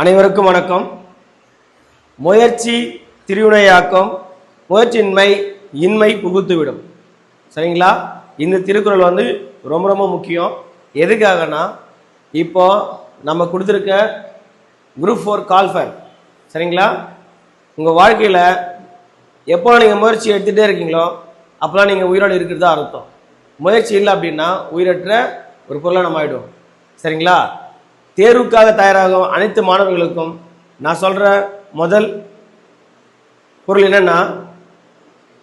அனைவருக்கும் வணக்கம். முயற்சி திருவினையாக்கம், முயற்சியின்மை இன்மை புகுத்துவிடும். சரிங்களா? இந்த திருக்குறள் ரொம்ப ரொம்ப முக்கியம். எதுக்காகனா, இப்போ நம்ம கொடுத்துருக்க குரூப் 4 கால்ஃபர், சரிங்களா? உங்கள் வாழ்க்கையில் எப்போ நீங்கள் முயற்சி எடுத்துகிட்டே இருக்கீங்களோ அப்போலாம் நீங்கள் உயிரோடு இருக்கிறதா அர்த்தம். முயற்சி இல்லை அப்படின்னா உயிரற்ற ஒரு பொருளை நம்ம ஆகிடும். சரிங்களா? தேர்வுக்காக தயாராகும் அனைத்து மாணவர்களுக்கும் நான் சொல்கிற முதல் பொருள் என்னென்னா,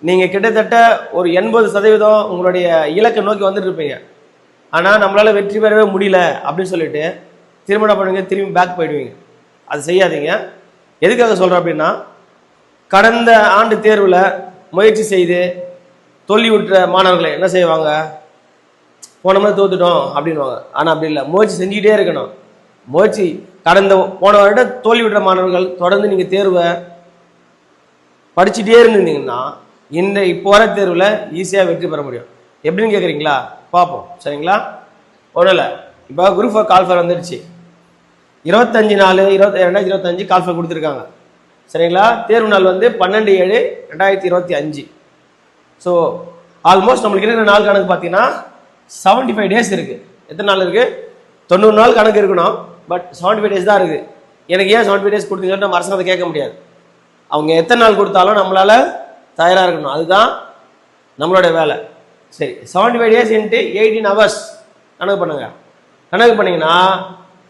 நீங்கள் கிட்டத்தட்ட ஒரு 80% உங்களுடைய இலக்கை நோக்கி வந்துட்டு இருப்பீங்க. ஆனால் நம்மளால் வெற்றி பெறவே முடியல அப்படின்னு சொல்லிட்டு திரும்ப என்ன பண்ணுவீங்க, திரும்பி பேக் போயிடுவீங்க. அது செய்யாதீங்க. எதுக்காக சொல்கிறேன் அப்படின்னா, கடந்த ஆண்டு தேர்வில் முயற்சி செய்து தோல்வி விட்டுற மாணவர்களை என்ன செய்வாங்க, போன முறை தோத்துட்டோம் அப்படின்வாங்க. ஆனால் அப்படி இல்லை, முயற்சி செஞ்சுக்கிட்டே இருக்கணும். முயற்சி போன வருடம் தோல்வி விடுற மாணவர்கள் தொடர்ந்து நீங்கள் தேர்வை படிச்சுட்டே இருந்தீங்கன்னா இப்போ வர தேர்வில் ஈஸியாக வெற்றி பெற முடியும். எப்படின்னு கேட்குறீங்களா? பார்ப்போம். சரிங்களா? ஒன்றும் இல்லை, இப்போ குரூப் 4 கால்ஃபர் வந்துடுச்சு. 25/4/2025 கால்ஃபர் கொடுத்துருக்காங்க. சரிங்களா? தேர்வு நாள் 12/7/2025. ஸோ ஆல்மோஸ்ட் நம்மளுக்கு இருக்கிற நாள் கணக்கு பார்த்தீங்கன்னா 75 டேஸ் இருக்குது. எத்தனை நாள் இருக்குது? 90 நாள் கணக்கு இருக்கணும். பட் 75 டேஸ் தான் இருக்குது. எனக்கு ஏன் 75 டேஸ் கொடுத்தீங்கன்னு நம்ம அரசாங்கத்தை கேட்க முடியாது. அவங்க எத்தனை நாள் கொடுத்தாலும் நம்மளால் தயாராக இருக்கணும். அதுதான் நம்மளோட வேலை. சரி, 75 டேஸ் இன்ட்டு 18 ஹவர்ஸ் கணக்கு பண்ணுங்க. கணக்கு பண்ணிங்கன்னா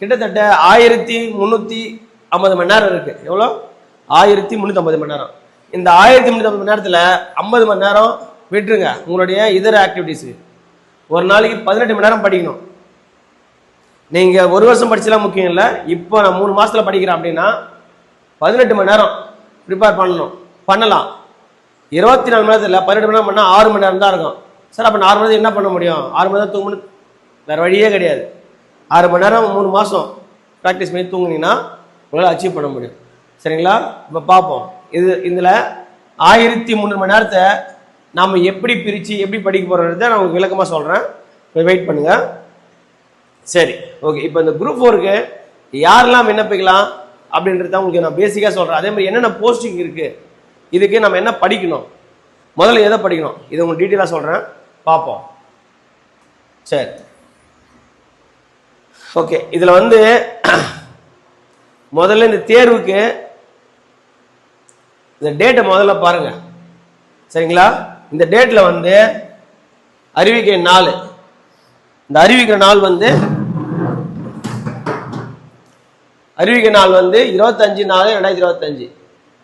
கிட்டத்தட்ட 1350 மணி நேரம் இருக்குது. எவ்வளோ? 1350 மணி நேரம். இந்த 1350 மணி நேரத்தில் 50 மணி நேரம் விட்டுருங்க உங்களுடைய இதர ஆக்டிவிட்டீஸுக்கு. ஒரு நாளைக்கு 18 மணி நேரம் படிக்கணும். நீங்கள் ஒரு வருஷம் படிச்சலாம் முக்கியம் இல்லை. இப்போ நான் 3 மாதத்தில் படிக்கிறேன் அப்படின்னா 18 மணி நேரம் ப்ரிப்பேர் பண்ணலாம். 24 மணி நேரத்தில் 18 மணி நேரம் பண்ணால் 6 மணி நேரம் தான் இருக்கும். சார், அப்போ 4 மணி நேரம் என்ன பண்ண முடியும்? 6 மணி நேரம் தூங்கணும், வேறு வழியே கிடையாது. 6 மணி நேரம் 3 மாதம் ப்ராக்டிஸ் பண்ணி தூங்குனீங்கன்னா உங்களால் அச்சீவ் பண்ண முடியும். சரிங்களா? இப்போ பார்ப்போம். இதில் 1300 மணி நேரத்தை நாம் எப்படி பிரித்து எப்படி படிக்க போகிறோன்றதை நான் உங்களுக்கு விளக்கமாக சொல்கிறேன். வெயிட் பண்ணுங்கள். சரி, ஓகே. இப்போ இந்த குரூப் 4க்கு யாரெல்லாம் விண்ணப்பிக்கலாம் அப்படின்றத உங்களுக்கு நான் பேசிக்காக சொல்கிறேன். அதே மாதிரி என்னென்ன போஸ்டிங் இருக்குது, இதுக்கு நம்ம என்ன படிக்கணும், முதல்ல எதை படிக்கணும், இதை உங்களுக்கு டீட்டெயிலாக சொல்கிறேன். பார்ப்போம். சரி, ஓகே. இதில் முதல்ல இந்த தேர்வுக்கு இந்த டேட்டை முதல்ல பாருங்க. சரிங்களா? இந்த டேட்டில் அறிவிக்கை நாள், இந்த அறிவிக்கிற நாள் 25/4/2025.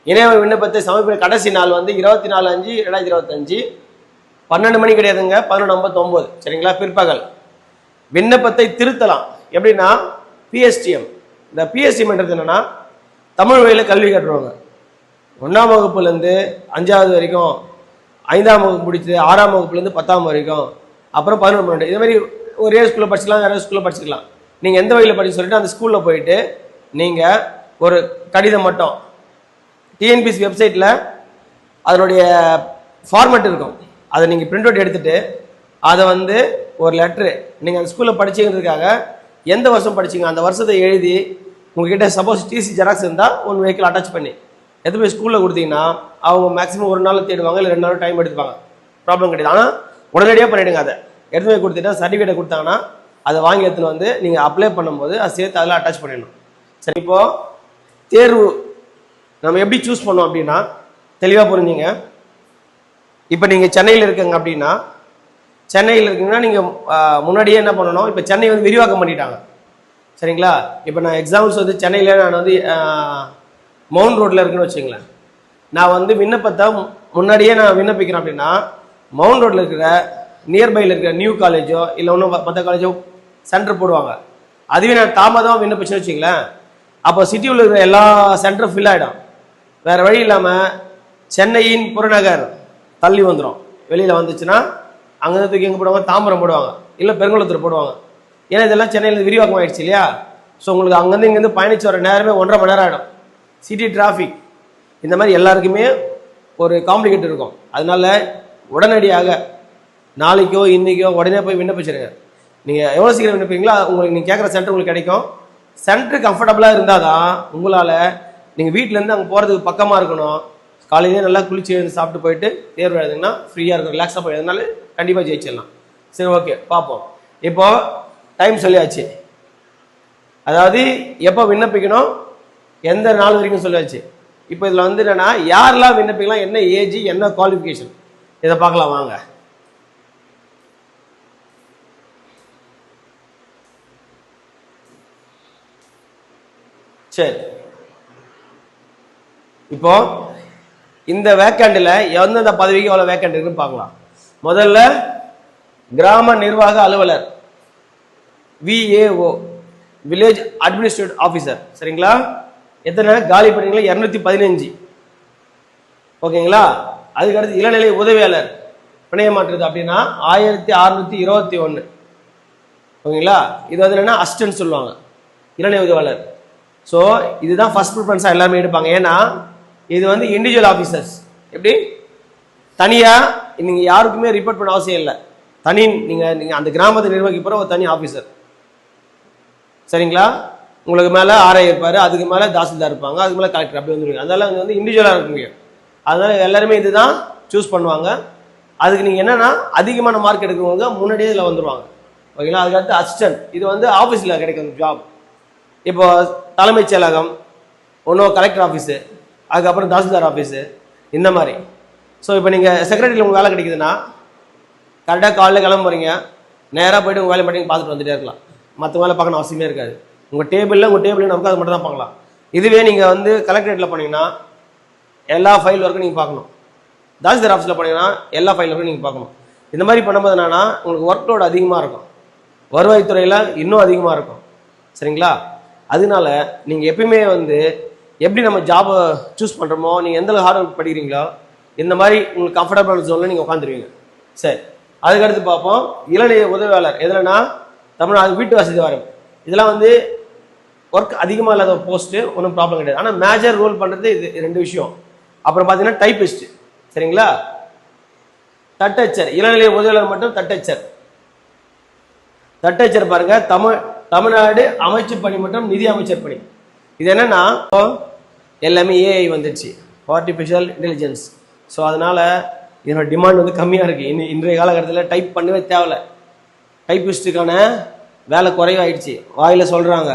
இணைய விண்ணப்பத்தை சமர்ப்பிக்கிற கடைசி நாள் 24/5/2025. 12 மணி கிடையாதுங்க, 11:59. சரிங்களா? பிற்பகல். விண்ணப்பத்தை திருத்தலாம். எப்படின்னா, பிஎஸ்டிஎம். இந்த பிஎஸ்டிஎம்ன்றது என்னன்னா, தமிழ் வழியில் கல்வி கட்டுறவங்க 1ஆம் வகுப்புலேருந்து 5ஆவது வரைக்கும், 5ஆம் வகுப்பு முடிச்சு 6ஆம் வகுப்புலேருந்து 10ஆம் வரைக்கும், அப்புறம் 11 இதே மாதிரி ஒரே ஸ்கூலில் படிச்சுக்கலாம், வேறு ஸ்கூலில் படிச்சுக்கலாம். நீங்கள் எந்த வகையில் படிக்க சொல்லிட்டு அந்த ஸ்கூலில் போயிட்டு நீங்கள் ஒரு கடிதம் மட்டும் டிஎன்பிஎஸ்சி வெப்சைட்டில் அதனுடைய ஃபார்மேட் இருக்கும். அதை நீங்கள் பிரிண்ட் அவுட் எடுத்துகிட்டு அதை ஒரு லெட்ரு, நீங்கள் அந்த ஸ்கூலில் படிச்சுங்கிறதுக்காக எந்த வருஷம் படிச்சிங்க அந்த வருஷத்தை எழுதி உங்ககிட்ட சப்போஸ் டிசி ஜெராக்ஸ் இருந்தால் ஒன்று வெஹிக்கிள் அட்டாச் பண்ணி எடுத்து போய் ஸ்கூலில் கொடுத்தீங்கன்னா அவங்க மேக்ஸிமம் ஒரு நாள் தேடுவாங்க, இல்லை 2 நாள் டைம் எடுத்துப்பாங்க. ப்ராப்ளம் கிடையாது. ஆனால் உடனடியாக பண்ணிவிடுங்க. அதை எடுத்து போய் கொடுத்துட்டா சர்டிஃபிகேட்டை கொடுத்தாங்கன்னா அதை வாங்கி எடுத்துன்னு நீங்கள் அப்ளை பண்ணும்போது அதை சேர்த்து அதில் அட்டாச் பண்ணிடணும். சரி, இப்போது தேர்வு நம்ம எப்படி சூஸ் பண்ணோம் அப்படின்னா தெளிவாக புரிஞ்சுங்க. இப்போ நீங்கள் சென்னையில் இருக்கீங்க அப்படின்னா, சென்னையில் இருக்கீங்கன்னா நீங்கள் முன்னாடியே என்ன பண்ணணும், இப்போ சென்னை விரிவாக்கம் பண்ணிட்டாங்க. சரிங்களா? இப்போ நான் எக்ஸாம்பிள்ஸ் சென்னையில் நான் மவுண்ட் ரோட்டில் இருக்குன்னு வச்சுங்களேன். நான் விண்ணப்பத்தை முன்னாடியே நான் விண்ணப்பிக்கிறேன் அப்படின்னா மவுண்ட் ரோட்டில் இருக்கிற நியர்பையில் இருக்கிற நியூ காலேஜோ இல்லை ஒன்றும் மற்ற காலேஜோ சென்டர் போடுவாங்க. அதுவே நான் தாமதமாக விண்ணப்பிச்சுன்னு வச்சுங்களேன், அப்போ சிட்டியில் இருக்கிற எல்லா சென்டரும் ஃபில் ஆகிடும். வேறு வழி இல்லாமல் சென்னையின் புறநகர் தள்ளி வந்துடும். வெளியில் வந்துச்சுன்னா அங்கேருந்து தூக்கி எங்கே போடுவாங்க, தாம்பரம் போடுவாங்க, இல்லை பெருங்குளத்தூர் போடுவாங்க. ஏன்னா இதெல்லாம் சென்னையில் விரிவாக்கம் ஆகிடுச்சு இல்லையா? ஸோ உங்களுக்கு இங்கேருந்து பயணிச்சு வர நேரமே 1.5 மணி நேரம் ஆகிடும். சிட்டி டிராஃபிக் இந்த மாதிரி எல்லாருக்குமே ஒரு காம்ப்ளிகேட் இருக்கும். அதனால உடனடியாக நாளைக்கோ இன்றைக்கோ உடனே போய் விண்ணப்பிச்சிருங்க. நீங்கள் எவ்வளோ சீக்கிரம் விண்ணப்பிங்களோ உங்களுக்கு நீங்கள் கேட்குற சென்டர் உங்களுக்கு கிடைக்கும். சென்டர் கம்ஃபர்டபுளாக இருந்தால் தான் உங்களால் நீங்கள் வீட்டிலேருந்து அங்கே போகிறதுக்கு பக்கமாக இருக்கணும், காலையிலே நல்லா குளிச்சு எழுந்து சாப்பிட்டு போயிட்டு தேர்வு எழுதுங்கன்னா ஃப்ரீயாக இருக்கும், ரிலாக்ஸாக போய் எழுதுனால கண்டிப்பாக ஜெயிச்சிடலாம். சரி, ஓகே, பார்ப்போம். இப்போ டைம் சொல்லியாச்சு, அதாவது எப்போ விண்ணப்பிக்கணும், எந்த நாள் வரைக்கும் சொல்லியாச்சு. இப்போ இதில் வந்து என்னென்னா யாரெல்லாம் விண்ணப்பிக்கலாம், என்ன ஏஜ், என்ன குவாலிஃபிகேஷன், இதை பார்க்கலாம் வாங்க. சரி, இப்போ இந்த வேக்கண்டில் எந்தெந்த பதவிக்கு எவ்வளோ வேக்கண்ட் இருக்குன்னு பார்க்கலாம். முதல்ல கிராம நிர்வாக அலுவலர், VAO, வில்லேஜ் அட்மினிஸ்ட்ரேட்டிவ் ஆஃபீஸர். சரிங்களா? எத்தனை காலி பணிகளை? 215. ஓகேங்களா? அதுக்கடுத்து இளநிலை உதவியாளர் பிணைய மாற்றுறது அப்படின்னா 1621. ஓகேங்களா? இது வந்து என்னன்னா அசிஸ்டன்ட் சொல்லுவாங்க, இளநிலை உதவியாளர். ஸோ இதுதான் ஃபர்ஸ்ட் ப்ரிஃபரன்ஸாக எல்லாருமே எடுப்பாங்க. ஏன்னா இது வந்து இண்டிவிஜுவல் ஆஃபீஸர்ஸ். எப்படி தனியாக நீங்கள் யாருக்குமே ரிப்போர்ட் பண்ண அவசியம் இல்லை, தனி நீங்கள் அந்த கிராமத்தை நிர்வகிக்கிற ஒரு தனி ஆஃபீஸர். சரிங்களா? உங்களுக்கு மேலே RI இருப்பார், அதுக்கு மேலே தாசில்தார் இருப்பாங்க, அதுக்கு மேலே கலெக்டர், அப்படி வந்துருவீங்க. அதனால அங்கே வந்து இண்டிவிஜுவலாக இருக்குங்க. அதனால எல்லாருமே இதுதான் சூஸ் பண்ணுவாங்க. அதுக்கு நீங்கள் என்னன்னா அதிகமான மார்க் எடுக்கிறவங்க முன்னாடியே இதில் வந்துடுவாங்க. ஓகேங்களா? அதுக்கடுத்து அசிஸ்டன்ட், இது வந்து ஆஃபீஸில் கிடைக்கும் ஜாப். இப்போ தலைமைச் செயலகம், ஒன்றும் கலெக்டர் ஆஃபீஸு, அதுக்கப்புறம் தாசில்தார் ஆஃபீஸு, இந்த மாதிரி. ஸோ இப்போ நீங்கள் செக்ரட்டரியில் உங்களுக்கு வேலை கிடைக்குதுன்னா கரெக்டாக காலையில் கிளம்ப போகிறீங்க, நேராக போய்ட்டு உங்கள் வேலை மட்டும் பார்த்துட்டு வந்துட்டே இருக்கலாம், மற்ற வேலை பார்க்கணும் அவசியமே இருக்காது. உங்கள் டேபிளில் நமக்கு அது மட்டும் தான் பார்க்கலாம். இதுவே நீங்கள் வந்து கலெக்டரேட்டில் போனீங்கன்னா எல்லா ஃபைல் ஒர்க்கும் நீங்கள் பார்க்கணும், தாசில்தார் ஆஃபீஸில் போனீங்கன்னா எல்லா ஃபைல் ஒர்க்கும் நீங்கள் பார்க்கணும். இந்த மாதிரி பண்ணும்போது என்னன்னா உங்களுக்கு ஒர்க் லோட் அதிகமாக இருக்கும், வருவாய்த்துறையில் இன்னும் அதிகமாக இருக்கும். சரிங்களா? அதனால நீங்கள் எப்பயுமே வந்து எப்படி நம்ம ஜாபை சூஸ் பண்ணுறோமோ, நீங்கள் எந்த ஹார்ட் ஒர்க் படிக்கிறீங்களோ இந்த மாதிரி உங்களுக்கு கம்ஃபர்டபுளான ஜோனில் நீங்கள் உட்காந்துருவீங்க. சரி, அதுக்கடுத்து பார்ப்போம் இளநிலை உதவியாளர். எதுலன்னா தமிழ்நாடு வீட்டு வசதி வாரம். இதெல்லாம் வந்து ஒர்க் அதிகமாக இல்லாத போஸ்ட்டு, ஒன்றும் ப்ராப்ளம் கிடையாது. ஆனால் மேஜர் ரோல் பண்ணுறது இது 2 விஷயம். அப்புறம் பார்த்தீங்கன்னா டைப்பிஸ்ட். சரிங்களா? தட்டச்சர், இளநிலை உதவியாளர் மட்டும் தட்டச்சர். தட்டச்சர் பாருங்க, தமிழ்நாடு அமைச்சர் பணி மற்றும் நிதி அமைச்சர் பணி. இது என்னன்னா எல்லாமே AI வந்துடுச்சு, ஆர்டிஃபிஷியல் இன்டெலிஜென்ஸ். ஸோ அதனால இதனோட டிமாண்ட் வந்து கம்மியாக இருக்குது. இன்றைய காலகட்டத்தில் டைப் பண்ணவே தேவையில்ல, டைப்பிஸ்ட்டுக்கான வேலை குறைவாயிடுச்சு. வாயில் சொல்கிறாங்க,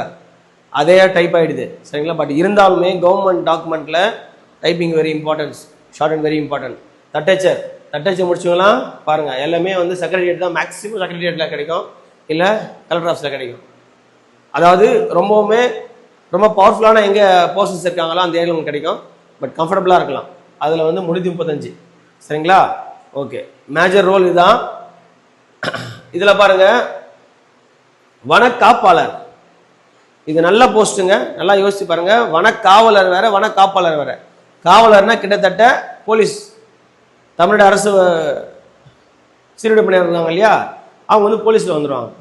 அதே டைப் ஆகிடுது. சரிங்களா? பட் இருந்தாலுமே கவர்மெண்ட் டாக்குமெண்ட்டில் typing very importance, short and very important. தட்டச்சர் முடிச்சவங்களாம் பாருங்கள், எல்லாமே வந்து செக்ரட்டரியேட் தான், மேக்ஸிமம் செக்ரட்டரியேட்டில் கிடைக்கும், இல்லை கலெக்டர் ஆஃபீஸில் கிடைக்கும். அதாவது ரொம்ப பவர்ஃபுல்லான எங்கே போஸ்டர்ஸ் இருக்காங்களோ அந்த ஏரியாவில் உங்களுக்கு கிடைக்கும். பட் கம்ஃபர்டபுளாக இருக்கலாம். அதில் வந்து 35. சரிங்களா? ஓகே, மேஜர் ரோல் இதுதான். இதில் பாருங்க, வனக்காப்பாளர். இது நல்ல போஸ்ட்டுங்க, நல்லா யோசிச்சு பாருங்க. வனக்காவலர் வேற, வனக்காப்பாளர் வேற. காவலர்னா கிட்டத்தட்ட போலீஸ், தமிழ்நாடு அரசு சீருடை பணியாளர் இருக்காங்க இல்லையா, அவங்க வந்து போலீஸில் வந்துடுவாங்க.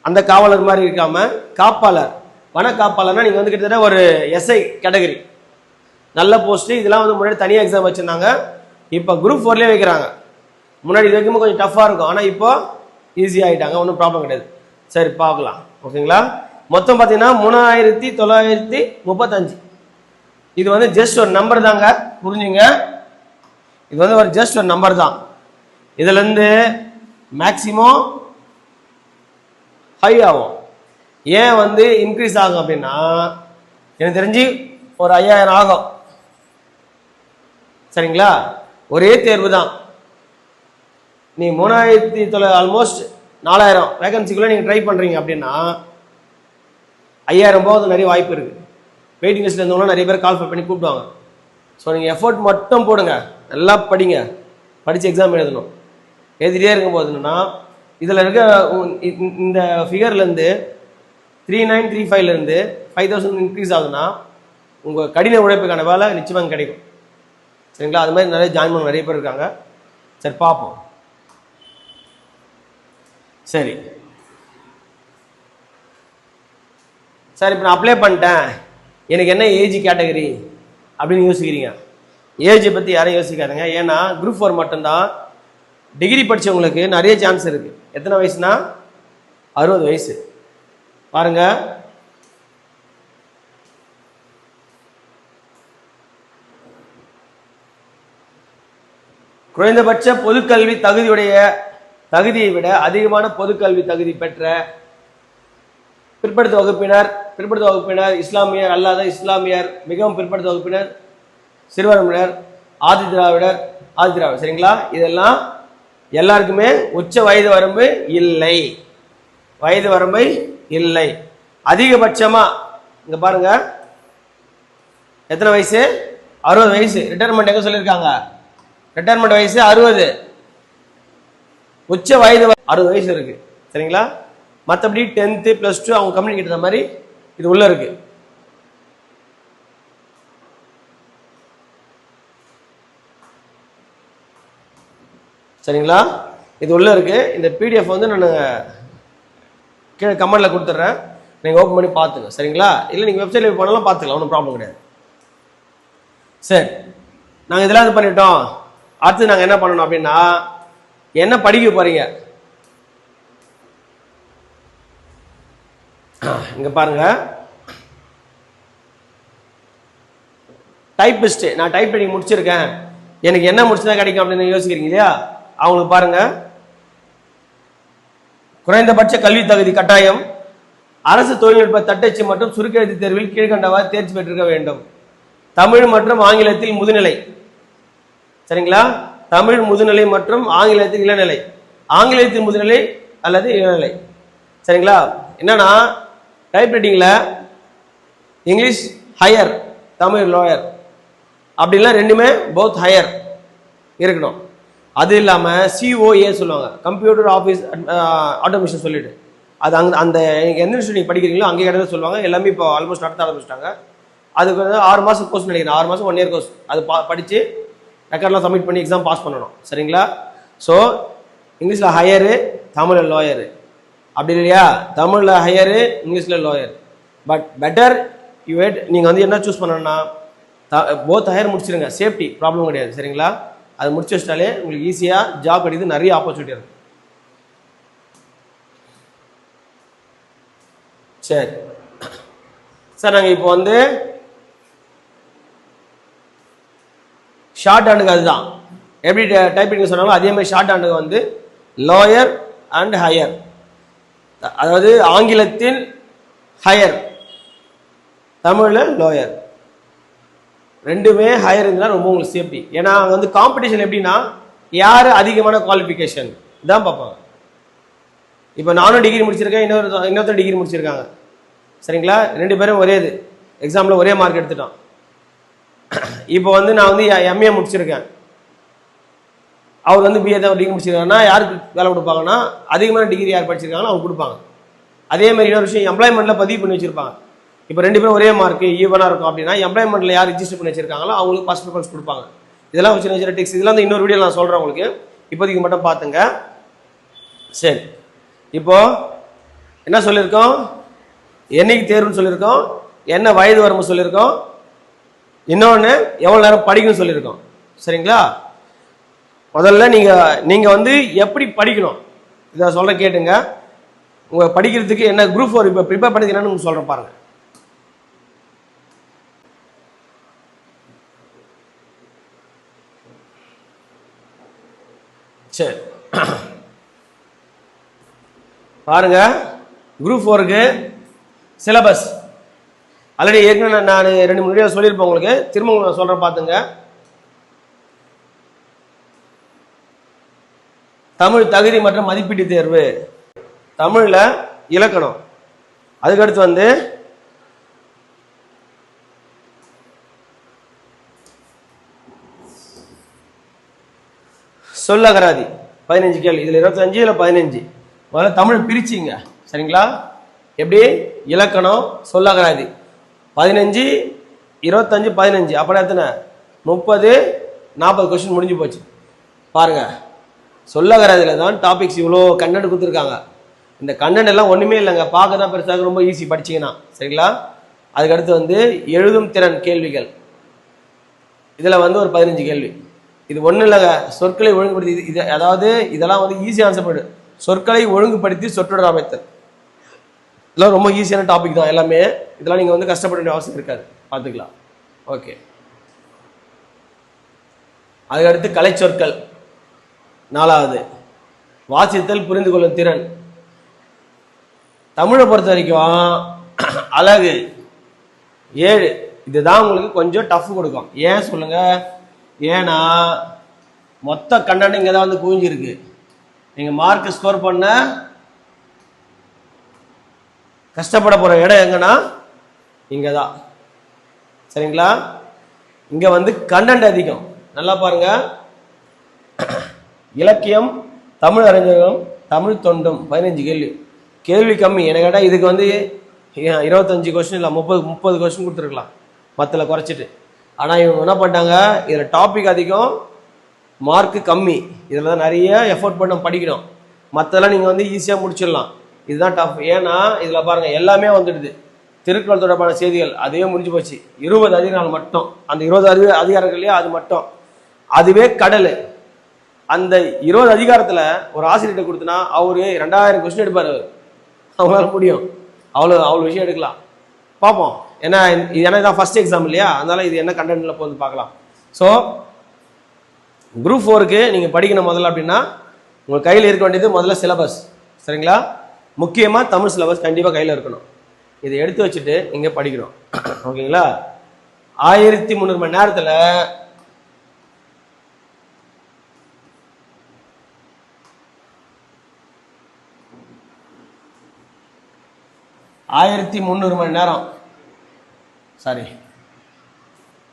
அந்த காவலர் மாதிரி இருக்காம காப்பாளர், வனக்காப்பாளர்னா நீங்கள் வந்து கிட்டத்தட்ட ஒரு SI கேட்டகரி, நல்ல போஸ்ட்டு. இதெல்லாம் வந்து முன்னாடி தனியாக எக்ஸாம் வச்சுருந்தாங்க, இப்போ குரூப் 4லேயே வைக்கிறாங்க. முன்னாடி இது வைக்கும்போது கொஞ்சம் டஃப்பாக இருக்கும், ஆனால் இப்போ ஈஸியாக ஆகிட்டாங்க, ஒன்றும் ப்ராப்ளம் கிடையாது. சரி, பார்க்கலாம். ஓகேங்களா? மொத்தம் பார்த்தீங்கன்னா 3935. இது வந்து ஜஸ்ட் ஒரு நம்பர் தாங்க, புரிஞ்சுங்க. இது வந்து ஒரு ஜஸ்ட் ஒரு நம்பர் தான். இதுலேருந்து மேக்சிமம் ஹை ஆகும். ஏன் வந்து இன்க்ரீஸ் ஆகும் அப்படின்னா, எனக்கு தெரிஞ்சு ஒரு 5000 ஆகும். சரிங்களா? ஒரே தேர்வு தான். நீ 3900 ஆல்மோஸ்ட் 4000 வேகன்சிக்குள்ளே நீங்கள் ட்ரை பண்ணுறீங்க அப்படின்னா 5000 போகிறது நிறைய வாய்ப்பு இருக்குது. வெயிட்டிங் லிஸ்ட்டில் இருந்தவங்களாம் நிறைய பேர் கால் பண்ணி கூப்பிடுவாங்க. ஸோ நீங்கள் எஃபோர்ட் மட்டும் போடுங்க, நல்லா படிங்க, படித்து எக்ஸாம் எழுதணும். எழுதிட்டே இருக்கும்போது என்னன்னா, இதில் இருக்க இந்த ஃபிகர்லேருந்து 3935லேருந்து 5000 இன்க்ரீஸ் ஆகுதுன்னா உங்கள் கடின உழைப்புக்கான வேலை நிச்சயமாக கிடைக்கும். சரிங்களா? அது மாதிரி நிறைய ஜாயின் பண்ண நிறைய பேர் இருக்காங்க. சரி, பார்ப்போம். சரி சார், இப்போ நான் அப்ளை பண்ணிட்டேன், எனக்கு என்ன ஏஜ் கேட்டகரி அப்படின்னு யோசிக்கிறீங்க. ஏஜை பற்றி யாரும் யோசிக்காதுங்க. ஏன்னா குரூப் 4 மட்டும்தான். டிகிரி படித்தவங்களுக்கு நிறைய சான்ஸ் இருக்குது. எத்தனை வயசுனா 60 வயசு. பாருங்க, குறைந்தபட்ச பொதுக்கல்வி தகுதியை விட அதிகமான பொதுக்கல்வி தகுதி பெற்ற பிற்படுத்த வகுப்பினர், இஸ்லாமியர் அல்லாத இஸ்லாமியர், மிகவும் பிற்படுத்த வகுப்பினர், சிறுபான்மையினர், ஆதி திராவிடர், சரிங்களா? இதெல்லாம் எல்லாருக்குமே உச்ச வயது வரம்பு இல்லை. அதிகபட்சமா இங்க பாருங்க, எத்தனை வயசு? 60 வயசு. ரிட்டையர்மெண்ட் எங்க சொல்லியிருக்காங்க? ரிட்டையர்மெண்ட் வயசு 60. உச்ச வயது 60 வயசு இருக்கு, சரிங்களா? மற்றபடி 10th +2 அவங்க கம்யூனிட்டி கிட்ட மாதிரி இது உள்ள இருக்கு. சரிங்களா? இது உள்ள இருக்கு. இந்த பிடிஎஃப் வந்து நான் கீழே கமெண்ட்ல கொடுத்துட்றேன், நீங்க ஓப்பன் பண்ணி பார்த்துங்க, சரிங்களா? இல்லை நீங்க வெப்சைட்ல பண்ணலாம், பார்த்துக்கலாம், ஒன்றும் ப்ராப்ளம் கிடையாது. சரி, நாங்கள் இதெல்லாம் இது பண்ணிட்டோம். அடுத்து நாங்கள் என்ன பண்ணணும் அப்படின்னா, என்ன படிக்க போறீங்க? இங்க பாருங்க, டைப்பிஸ்ட். நான் டைப் ரைட்டிங் முடிச்சிருக்கேன், எனக்கு என்ன முடிச்சுதான் கிடைக்கும் அப்படின்னு யோசிக்கிறீங்க இல்லையா? அவங்களுக்கு பாருங்க, குறைந்தபட்ச கல்வி தகுதி கட்டாயம், அரசு தொழில்நுட்ப தட்டச்சு மற்றும் சுருக்கெழுத்து தேர்வில் கீழ்கண்டவாறு தேர்ச்சி பெற்றிருக்க வேண்டும். தமிழ் மற்றும் ஆங்கிலத்தில் முதுநிலை, சரிங்களா? தமிழ் முதுநிலை மற்றும் ஆங்கிலத்தில் இளநிலை, ஆங்கிலத்தில் முதுநிலை அல்லது இளநிலை, சரிங்களா? என்னன்னா டைப் ரைட்டிங்ல இங்கிலீஷ் ஹையர், தமிழ் லோயர், அப்படிலாம் ரெண்டுமே போத் ஹையர் இருக்கணும். அது இல்லாம COA சொல்லுவாங்க, கம்ப்யூட்டர் ஆஃபீஸ் ஆட்டோமேஷன் சொல்லிட்டு, அது அந்த எந்த இன்ஸ்டியூட் படிக்கிறீங்களோ அங்கே கிடையாது சொல்லுவாங்க. எல்லாமே இப்போ ஆல்மோஸ்ட் நடத்த ஆரம்பிச்சிட்டாங்க. அதுக்கு வந்து 6 மாதம் கோர்ஸ் நினைக்கிறேன், 6 மாதம் 1 இயர் கோர்ஸ். அது படித்து ரெக்கார்ட்லாம் சப்மிட் பண்ணி எக்ஸாம் பாஸ் பண்ணணும், சரிங்களா? ஸோ இங்கிலீஷில் ஹையரு, தமிழில் லோயரு, அப்படி இல்லையா? தமிழில் ஹையரு, இங்கிலீஷில் லோயர். பட் பெட்டர் நீங்கள் வந்து என்ன சூஸ் பண்ணணும்னா போத் ஹையர் முடிச்சிருங்க, சேஃப்டி ப்ராப்ளம் கிடையாது, சரிங்களா? அது முடிச்சு வச்சிட்டாலே உங்களுக்கு ஈஸியாக ஜாப் கிடைக்குது, நிறைய ஆப்பர்ச்சுனிட்டி இருக்கு. சரி சார், நாங்கள் இப்போ வந்து ஷார்ட் ஹேண்டுக்கு அதுதான் எப்படி டைப்பிங் சொன்னாலும் அதே மாதிரி ஷார்ட் ஹேண்டுக்கு வந்து லோயர் அண்ட் ஹையர், அதாவது ஆங்கிலத்தில் ஹையர், தமிழில் லோயர், ரெண்டுமே ஹையர் இருந்தால் ரொம்ப உங்களுக்கு சேஃப்டி. ஏன்னா அங்கே வந்து காம்படிஷன் எப்படின்னா யார் அதிகமான குவாலிஃபிகேஷன் தான் பார்ப்பாங்க. இப்போ நானும் டிகிரி முடிச்சிருக்கேன், இன்னொருத்தர் டிகிரி முடிச்சிருக்காங்க, சரிங்களா? 2 பேரும் ஒரே இது எக்ஸாமில் ஒரே மார்க் எடுத்துட்டோம். இப்போ வந்து நான் வந்து MA முடிச்சிருக்கேன், அவர் வந்து BA தான் டிகிரி முடிச்சிருக்காங்கன்னா யாருக்கு வேலை கொடுப்பாங்கன்னா அதிகமான டிகிரி யார் படிச்சிருக்காங்களோ அவங்க கொடுப்பாங்க. அதே மாதிரி இன்னொரு விஷயம், எம்ப்ளாய்மெண்ட்ல பதிவு பண்ணி வச்சிருப்பாங்க. இப்போ 2 பேரும் ஒரே மார்க் ஈவனாக இருக்கும் அப்படின்னா எம்ப்ளாய்மெண்ட்ல யார் ரிஜிஸ்டர் பண்ணி வச்சிருக்காங்களோ அவங்களுக்கு ஃபர்ஸ்ட் ப்ரிஃபரன்ஸ் கொடுப்பாங்க. இதெல்லாம் சின்ன சின்ன டிக்ஸ், இதெல்லாம் வந்து இன்னொரு வீடியோ நான் சொல்கிறேன் உங்களுக்கு, இப்போதைக்கு மட்டும் பார்த்துங்க. சரி, இப்போ என்ன சொல்லியிருக்கோம்? என்னைக்கு தேர்வுன்னு சொல்லியிருக்கோம், என்ன வயது வரம்பு சொல்லியிருக்கோம், இன்னொன்று எவ்வளோ நேரம் படிக்கணும்னு சொல்லியிருக்கோம், சரிங்களா? முதல்ல நீங்க வந்து எப்படி படிக்கணும் இதை சொல்ற கேட்டுங்க. உங்க படிக்கிறதுக்கு என்ன குரூப் 4 இப்போ ப்ரிப்பேர் பண்ணது என்னன்னு சொல்றேன் பாருங்க. சரி பாருங்க, குரூப் 4க்கு சிலபஸ் ஆல்ரெடி ஏற்கனவே நான் 2-3 வீடியோ சொல்லியிருப்பேன் உங்களுக்கு, திரும்ப உங்களுக்கு சொல்றேன் பார்த்துங்க. தமிழ் தகுதி மற்றும் மதிப்பீட்டு தேர்வு, தமிழ்ல இலக்கணம், அதுக்கடுத்து வந்து சொல்லகராதி 15 கேள்வி, இதுல 25, இதுல 15. முதல்ல தமிழ் பிரிச்சிங்க, சரிங்களா? எப்படி? இலக்கணம், சொல்லகராதி 15, 25, 15, அப்படின்னா எத்தனை? 30, 40 கொஸ்டின் முடிஞ்சு போச்சு. பாருங்க, சொல்லகராதில தான் டாபிக்ஸ் இவ்வளோ கண்டென்ட் கொடுத்துருக்காங்க. இந்த கண்டென்ட் எல்லாம் ஒன்றுமே இல்லைங்க, பார்க்க தான் பெருசாக, ரொம்ப ஈஸி படிச்சிங்கன்னா, சரிங்களா? அதுக்கடுத்து வந்து எழுதும் திறன் கேள்விகள், இதில் வந்து ஒரு 15 கேள்வி. இது ஒன்றும் இல்லைங்க, சொற்களை ஒழுங்குபடுத்தி, இது அதாவது இதெல்லாம் வந்து ஈஸி ஆன்சர் பண்ணு. சொற்களை ஒழுங்குபடுத்தி சொற்றொடர் அமைத்தல், இதெல்லாம் ரொம்ப ஈஸியான டாபிக் தான் எல்லாமே. இதெல்லாம் நீங்கள் வந்து கஷ்டப்பட வேண்டிய அவசியம் இருக்காது, பார்த்துக்கலாம். ஓகே, அதுக்கடுத்து கலை சொற்கள், 4வது வாசித்தல் புரிந்து கொள்ளும் திறன். தமிழை பொறுத்த வரைக்கும் அழகு 7. இதுதான் உங்களுக்கு கொஞ்சம் டஃப் கொடுக்கும். ஏன் சொல்லுங்க? ஏன்னா மொத்த கண்டென்ட் இங்கே தான் வந்து குவிஞ்சிருக்கு. நீங்கள் மார்க் ஸ்கோர் பண்ண கஷ்டப்பட போகிற இடம் எங்கன்னா இங்கே தான். சரிங்களா? இங்கே வந்து கண்டென்ட் அதிகம். நல்லா பாருங்க. இலக்கியம், தமிழ் அறிஞர்களும், தமிழ் தொண்டும் 15 கேள்வி. கேள்வி கம்மி. எனக்கு கேட்டால் இதுக்கு வந்து 25 கொஸ்டின் இல்லை 30 கொஸ்டின் கொடுத்துருக்கலாம் மற்ற குறைச்சிட்டு. ஆனால் இவங்க என்ன பண்ணிட்டாங்க, இதில் டாபிக் அதிகம், மார்க்கு கம்மி. இதில் தான் நிறைய எஃபோர்ட் பண்ண படிக்கணும். மற்றெல்லாம் நீங்கள் வந்து ஈஸியாக முடிச்சிடலாம். இதுதான் டஃப். ஏன்னா இதில் பாருங்கள் எல்லாமே வந்துடுது. திருக்குறள் தொடர்பான செய்திகள் அதுவே முடிஞ்சு போச்சு. 20 அதிகாரங்கள் மட்டும். அந்த 20 அதிகாரங்கள்லையே அது மட்டும். அதுவே கடல். அந்த 20 அதிகாரத்தில் ஒரு ஆசிரியர்கிட்ட கொடுத்தனா அவரு 2000 கொஸ்டின் எடுப்பார். அவங்களால முடியும். அவ்வளோ விஷயம் எடுக்கலாம். பார்ப்போம். ஏன்னா இதான் ஃபர்ஸ்ட் எக்ஸாம் இல்லையா? அதனால இது என்ன கண்டென்ட்ல போது பார்க்கலாம். ஸோ குரூப் 4க்கு நீங்கள் படிக்கணும் முதல்ல அப்படின்னா உங்கள் கையில் இருக்க வேண்டியது முதல்ல சிலபஸ். சரிங்களா? முக்கியமாக தமிழ் சிலபஸ் கண்டிப்பாக கையில் இருக்கணும். இதை எடுத்து வச்சுட்டு இங்கே படிக்கணும். ஓகேங்களா? 1300 மணி நேரத்தில் 1300 மணி நேரம். Sorry,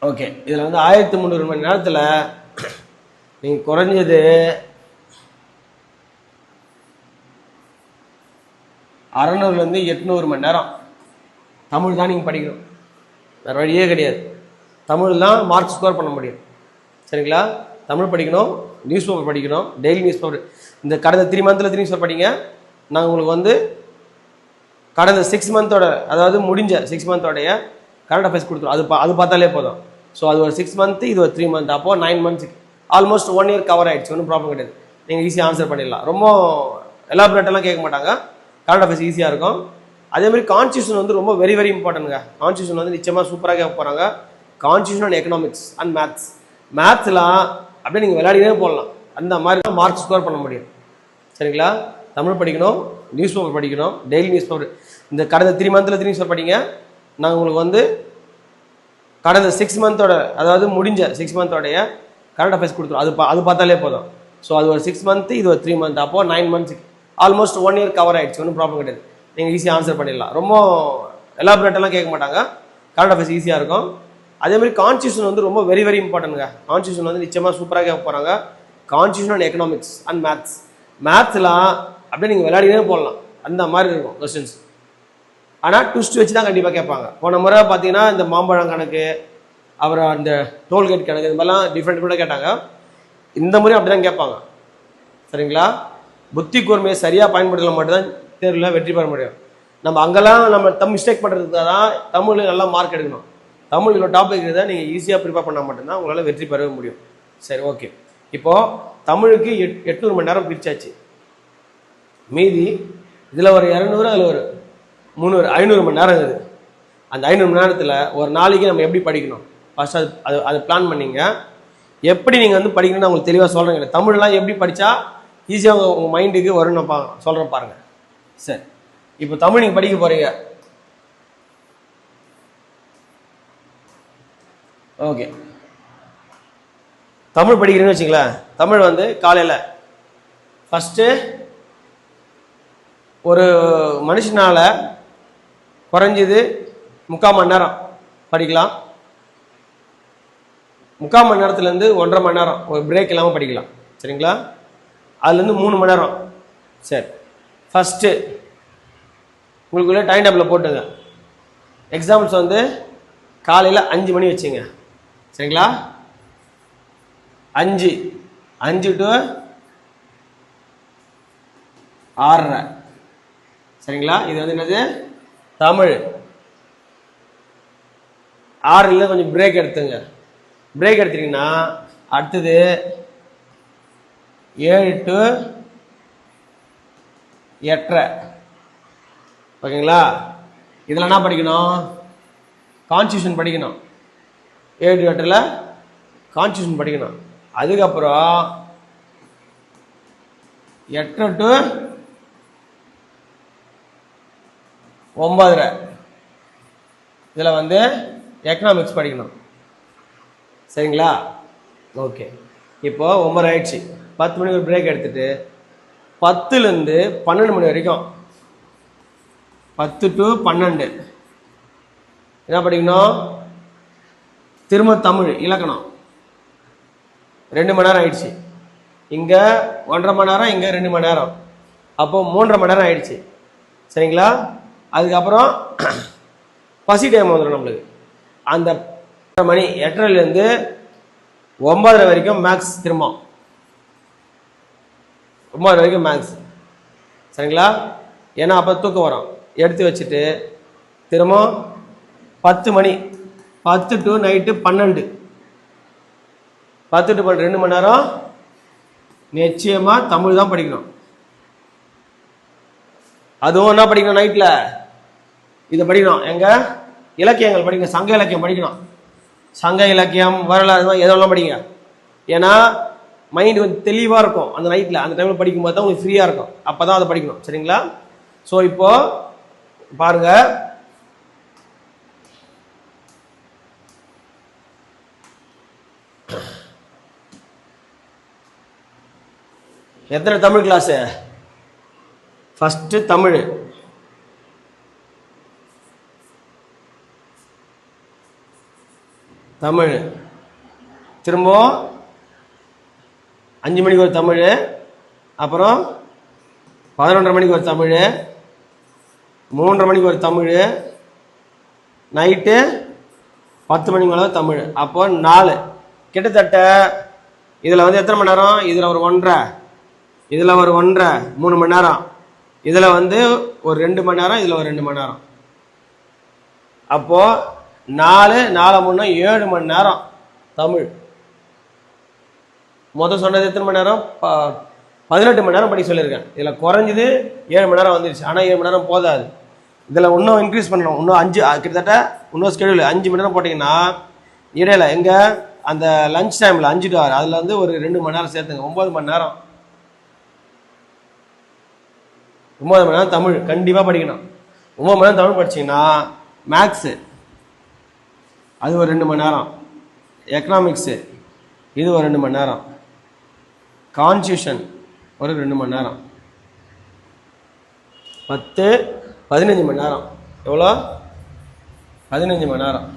okay. இதில் வந்து 1300 மணி நேரத்தில் நீங்கள் குறைஞ்சது 600லேருந்து 800 மணி நேரம் தமிழ் தான் நீங்கள் படிக்கணும். வேறு வழியே கிடையாது. தமிழ் தான் மார்க் ஸ்கோர் பண்ண முடியும். சரிங்களா? தமிழ் படிக்கணும், நியூஸ் பேப்பர் படிக்கணும், டெய்லி நியூஸ் பேப்பர். இந்த கடந்த 3 மந்த்தில் 3 நியூஸ் பேப்பர் படிங்க. நாங்கள் உங்களுக்கு வந்து கடந்த 6 மந்தோட, அதாவது முடிஞ்ச 6 மந்தோடைய கரண்ட் அஃபேர்ஸ் கொடுத்துரும். அது பார்த்தாலே போதும். ஸோ அது ஒரு 6 மந்த், இது ஒரு 3 மந்த். அப்போது 9 மந்த்ஸ், ஆல்மோஸ்ட் 1 இயர் கவர் ஆகிடுச்சு. ஒன்றும் ப்ராப்ளம் கிடையாது. நீங்கள் ஈஸியாக ஆன்சர் பண்ணிடலாம். ரொம்ப எலாபரேட்டெல்லாம் கேட்க மாட்டாங்க. கரண்ட் அஃபேர்ஸ் ஈஸியாக இருக்கும். அதேமாதிரி கான்ஸ்டியூஷன் வந்து ரொம்ப வெரி வெரி இம்பார்ட்டன்ட்ங்க. கான்ஸ்டியூஷன் வந்து நிச்சயமாக சூப்பராக கேட்க போகிறாங்க. Constitution and economics and maths. மேத்ஸ்லாம் அப்படியே நீங்கள் விளையாடினே போடலாம். அந்த மாதிரி தான் மார்க் ஸ்கோர் பண்ண முடியும். சரிங்களா? தமிழ் படிக்கணும், நியூஸ் பேப்பர் படிக்கணும், டெய்லி நியூஸ் பேப்பர். இந்த கடந்த 3 மந்த்தில் 3 நியூஸ் பேப்பர் படிங்க. நாங்கள் உங்களுக்கு வந்து கடந்த 6 மந்தோட, அதாவது முடிஞ்ச 6 மந்தோடைய கரண்ட் அஃபேர்ஸ் கொடுத்துரும். அது பார்த்தாலே போதும். ஸோ அது ஒரு 6 மந்த், இது ஒரு 3 மந்த். அப்போது 9 மந்த்ஸ், ஆல்மோஸ்ட் 1 இயர் கவர் ஆகிடுச்சு. ஒன்றும் ப்ராப்ளம் கிடையாது. நீங்கள் ஈஸியாக ஆன்சர் பண்ணிடலாம். ரொம்ப எலாபரேட்டெல்லாம் கேட்க மாட்டாங்க. கரண்ட் அஃபேர்ஸ் ஈஸியாக இருக்கும். அதேமாதிரி கான்ஸ்டியூஷன் வந்து ரொம்ப வெரி வெரி இம்பார்ட்டன்ட்ங்க. கான்ஸ்டியூஷன் வந்து நிச்சயமாக சூப்பராக கேட்க போகிறாங்க. Constitution and economics and maths. மேத்ஸ்லாம் அப்படியே நீங்கள் விளையாடினே போடலாம். அந்த மாதிரி இருக்கும் கொஸ்டின்ஸ். ஆனால் ட்விஸ்ட் வச்சு தான் கண்டிப்பாக கேட்பாங்க. போன முறை பார்த்தீங்கன்னா இந்த மாம்பழம் கணக்கு, அப்புறம் அந்த டோல்கேட் கணக்கு, இது மாதிரிலாம் டிஃப்ரெண்ட் கேட்டாங்க. இந்த முறையும் அப்படி தான் கேட்பாங்க. சரிங்களா? புத்தி கூர்மையை சரியாக பயன்படுத்தலாம் மட்டும்தான் தேர்வில் வெற்றி பெற முடியும். நம்ம அங்கெல்லாம் நம்ம மிஸ்டேக் பண்ணுறதுக்கு தான் தமிழ் நல்லா மார்க் எடுக்கணும். தமிழ் இவ்வளோ டாபிக் தான் நீங்கள் ஈஸியாக ப்ரிப்பேர் பண்ணால் மட்டும்தான் உங்களால் வெற்றி பெறவே முடியும். சரி, ஓகே. இப்போது தமிழுக்கு 800 மணி நேரம் பிரிச்சாச்சு. மீதி இதில் ஒரு 200, அதில் ஒரு 300, 500 மணி நேரம் இருக்குது. அந்த 500 மணி நேரத்தில் ஒரு நாளைக்கு நம்ம எப்படி படிக்கணும் ஃபர்ஸ்ட் அது பிளான் பண்ணிங்க. எப்படி நீங்கள் வந்து படிக்கணும்னு உங்களுக்கு தெளிவாக சொல்கிறேன். தமிழ்லாம் எப்படி படித்தா ஈஸியாக உங்கள் மைண்டுக்கு வரும்னு நான் சொல்கிறேன் பாருங்கள். சரி, இப்போ தமிழ் நீங்கள் படிக்க போகிறீங்க. ஓகே, தமிழ் படிக்கிறீங்கன்னு வச்சுங்களேன். தமிழ் வந்து காலையில் ஃபஸ்ட்டு ஒரு மனுஷனால் குறைஞ்சது 3/4 மணி நேரம் படிக்கலாம். 3/4 மணி நேரத்துலேருந்து 1.5 மணி நேரம் ஒரு பிரேக் இல்லாமல் படிக்கலாம். சரிங்களா? அதுலேருந்து 3 மணி நேரம். சரி, ஃபஸ்ட்டு உங்களுக்குள்ளே டைம் டேபிளில் போட்டுங்க. எக்ஸாம்ஸ் வந்து காலையில் 5 மணி வச்சுங்க. சரிங்களா? 5 to 6:30. சரிங்களா? இது வந்து என்னது? தமிழ். 6ல் கொஞ்சம் பிரேக் எடுத்துங்க. பிரேக் எடுத்தீங்கன்னா அடுத்தது 7 to 8:30. ஓகேங்களா? இதில் என்ன படிக்கணும்? கான்ஸ்டியூஷன் படிக்கணும். 7 to 8ல் கான்ஸ்டியூஷன் படிக்கணும். அதுக்கப்புறம் 8 to 9:30 இதில் வந்து எக்கனாமிக்ஸ் படிக்கணும். சரிங்களா? ஓகே, இப்போ 9 ஆயிடுச்சு. 10 மணிக்கு ஒரு பிரேக் எடுத்துட்டு 10லேருந்து 12 மணி வரைக்கும் 10 to 12 என்ன படிக்கணும்? திரும்ப தமிழ் இலக்கணம் 2 மணி நேரம் ஆயிடுச்சு. இங்கே 1.5 மணி நேரம், இங்கே 2 மணி நேரம், அப்போ 3.5 மணி நேரம் ஆயிடுச்சு. சரிங்களா? அதுக்கப்புறம் பசி டைம் வந்துடும் நம்மளுக்கு. அந்த மணி 8:30லேருந்து 9:30 வரைக்கும் மேக்ஸ், திரும்ப 9:30 வரைக்கும் மேக்ஸ். சரிங்களா? ஏன்னா அப்போ தூக்கம் வரும். எடுத்து வச்சுட்டு திரும்ப 10 மணி 10 to நைட்டு 12 10 to 12 2 மணி நேரம் நிச்சயமாக தமிழ் தான் படிக்கணும். அதுவும் என்ன படிக்கணும்? நைட்டில் இதை படிக்கணும். எங்க இலக்கியங்கள் படிக்கணும், சங்க இலக்கியம் படிக்கணும். சங்க இலக்கியம், வரலாறு, எதெல்லாம் படிங்க. ஏன்னா மைண்டு வந்து தெளிவாக இருக்கும் அந்த நைட்டில். அந்த டைமில் படிக்கும்போது தான் உங்களுக்கு ஃப்ரீயாக இருக்கும். அப்போ தான் அதை படிக்கணும். சரிங்களா? ஸோ இப்போ பாருங்க, எத்தனை தமிழ் கிளாஸு? ஃபஸ்ட்டு தமிழ், தமிழ் திரும்ப 5 மணிக்கு ஒரு தமிழ், அப்புறம் 11:30 மணிக்கு ஒரு தமிழ், 3:30 மணிக்கு ஒரு தமிழ், நைட்டு 10 மணிக்கு மேலே தமிழ். அப்போ 4 கிட்டத்தட்ட. இதில் வந்து எத்தனை மணி நேரம்? இதில் ஒரு 1.5, இதில் ஒரு 1.5 3 மணி நேரம், இதில் வந்து ஒரு 2 மணி நேரம், இதில் ஒரு 2 மணி நேரம். அப்போது 4 3 7 மணி நேரம் தமிழ். மொதல் சொன்னது எத்தனை மணி நேரம்? 18 மணி நேரம் படிக்க சொல்லியிருக்கேன். இதில் குறைஞ்சது 7 மணி நேரம் வந்துருச்சு. ஆனால் 7 மணி நேரம் போதாது. இதில் இன்னும் இன்க்ரீஸ் பண்ணணும். இன்னும் 5, கிட்டத்தட்ட இன்னும் ஸ்கெடியூல் 5 மணி நேரம் போட்டிங்கன்னா இடையில எங்கே அந்த லஞ்ச் டைமில் 5 to 6 அதில் வந்து ஒரு 2 மணி நேரம் சேர்த்துங்க. 9 மணி நேரம். 9 மணி நேரம் தமிழ் கண்டிப்பாக படிக்கணும். 9 மணி நேரம் தமிழ் படிச்சிங்கன்னா மேக்ஸு அது ஒரு 2 மணி நேரம், எக்கனாமிக்ஸு இது ஒரு 2 மணி நேரம், கான்ஸ்டியூஷன் ஒரு 2 மணி நேரம், 10 15 மணி நேரம். எவ்வளோ? 15 மணி நேரம்.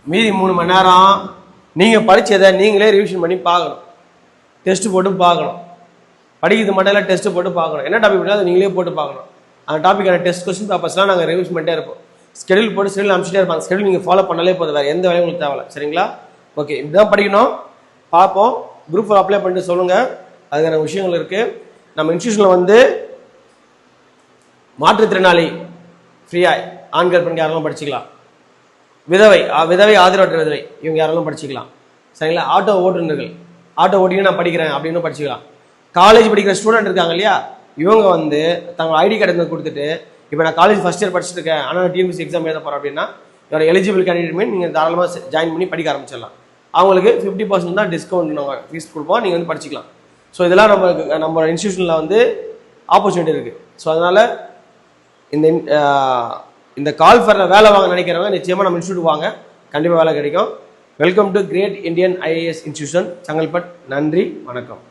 மீதி 3 மணி நேரம் நீங்கள் படித்ததை நீங்களே ரிவிஷன் பண்ணி பார்க்கணும். டெஸ்ட்டு போட்டு பார்க்கணும். படிக்கிறது மட்டும் இல்லை, டெஸ்ட்டு போட்டு பார்க்கணும். என்ன டாபிக் பண்ணால் அதை நீங்களே போட்டு பார்க்கணும். அந்த டாப்பிக்கான டெஸ்ட் கொஸ்டின் பேப்பர்ஸ்லாம் நாங்கள் ரிவிஷன் பண்ணிட்டே இருப்போம். ஸ்கெடியூல் போட்டு ஸ்கெடியூல் அனுப்பிச்சிட்டே இருப்பாங்க. ஸ்கெடியூல் நீங்கள் ஃபாலோ பண்ணாலே போதும், வேறு எந்த வேலையும் உங்களுக்கு தேவையில்லை. சரிங்களா? ஓகே, இப்படிதான் படிக்கணும். பார்ப்போம். குரூப் 4 அப்ளை பண்ணிட்டு சொல்லுங்கள். அதுக்கான விஷயங்கள் இருக்குது. நம்ம இன்ஸ்டியூஷனில் வந்து மாற்றுத்திறனாளி ஃப்ரீயாக ஆண்கள் பெண்கள் யாரெல்லாம் படிச்சுக்கலாம். விதவை ஆதரவற்ற விதவை இவங்க யாரெல்லாம் படிச்சுக்கலாம். சரிங்களா? ஆட்டோ ஓட்டுநர்கள், ஆட்டோ ஓட்டியும் நான் படிக்கிறேன் அப்படின்னு படிச்சுக்கலாம். காலேஜ் படிக்கிற ஸ்டூடெண்ட் இருக்காங்க இல்லையா, இவங்க வந்து தங்க ஐடி கார்டு கொடுத்துட்டு இப்போ நான் காலேஜ் ஃபஸ்ட் இயர் படிச்சுட்டு இருக்கேன், ஆனால் டிஎன்பிஎஸ்சி எக்ஸாம் எழுத போகிறேன் அப்படின்னா இதோட எலிஜிபிள் கேண்டிடேட் மீன் நீங்கள் தாராளமாக ஜாயின் பண்ணி படிக்க ஆரம்பிச்சிடலாம். அவங்களுக்கு 50% தான் டிஸ்கவுண்ட் நாங்கள் ஃபீஸ் கொடுப்போம். நீங்கள் வந்து படிச்சிக்கலாம். ஸோ இதெல்லாம் நம்ம இன்ஸ்டியூஷனில் வந்து ஆப்பர்ச்சுனிட்டி இருக்குது. ஸோ அதனால் இந்த கால் ஃபரில் வேலை வாங்க நினைக்கிறவங்க நிச்சயமாக நம்ம இன்ஸ்டியூட் வாங்க, கண்டிப்பாக வேலை கிடைக்கும். Welcome to great Indian IAS institution, Chengalpattu. நன்றி, வணக்கம்.